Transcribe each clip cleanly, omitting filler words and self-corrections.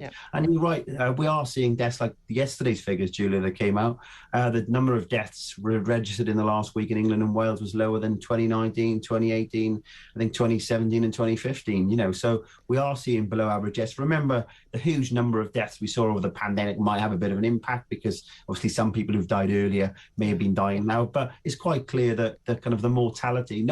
Yeah. And you're right, we are seeing deaths like yesterday's figures, Julia, that came out. The number of deaths registered in the last week in England and Wales was lower than 2019, 2018, I think 2017 and 2015, so we are seeing below average deaths. Remember, the huge number of deaths we saw over the pandemic might have a bit of an impact because obviously some people who've died earlier may have been dying now, but it's quite clear that the kind of the mortality,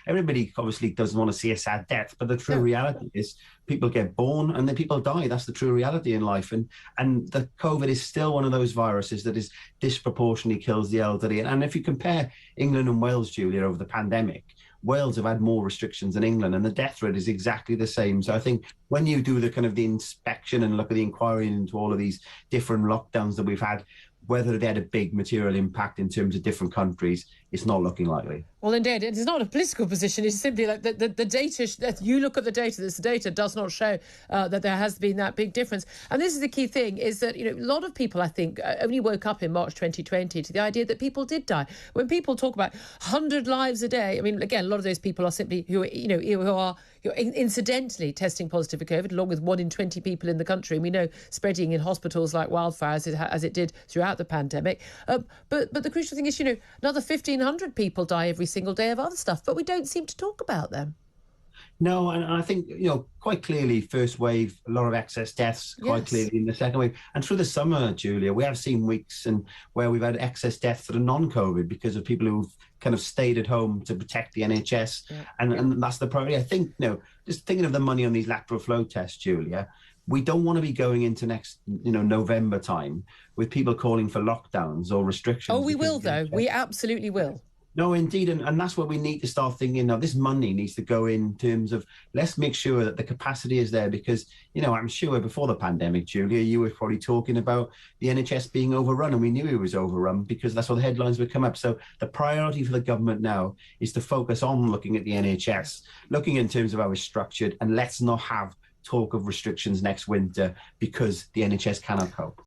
everybody obviously doesn't want to see a sad death, but the true reality is people get born and then people die. That's the true reality in life. And the COVID is still one of those viruses that is disproportionately kills the elderly. And if you compare England and Wales, Julia, over the pandemic, Wales have had more restrictions than England, and the death rate is exactly the same. So I think when you do the inspection and look at the inquiry into all of these different lockdowns that we've had, whether they had a big material impact in terms of different countries, it's not looking likely. Well, indeed, it's not a political position. It's simply like the data, that you look at the data, this data does not show that there has been that big difference. And this is the key thing, is that, a lot of people, I think, only woke up in March 2020 to the idea that people did die. When people talk about 100 lives a day, I mean, again, a lot of those people are simply who are incidentally testing positive for COVID, along with 1 in 20 people in the country. And we know spreading in hospitals like wildfire as it did throughout the pandemic. But the crucial thing is, another 1,500 people die every single day of other stuff, but we don't seem to talk about them. No, and I think, quite clearly, first wave, a lot of excess deaths, quite clearly in the second wave. And through the summer, Julia, we have seen weeks where we've had excess deaths that are non-COVID because of people who've kind of stayed at home to protect the NHS. Yeah. And that's the priority. I think, just thinking of the money on these lateral flow tests, Julia, we don't want to be going into next, November time with people calling for lockdowns or restrictions. Oh, we will, though. We absolutely will. No, indeed. And that's what we need to start thinking now. This money needs to go in terms of, let's make sure that the capacity is there because, I'm sure before the pandemic, Julia, you were probably talking about the NHS being overrun, and we knew it was overrun because that's what the headlines would come up. So the priority for the government now is to focus on looking at the NHS, looking in terms of how it's structured, and let's not have talk of restrictions next winter because the NHS cannot cope.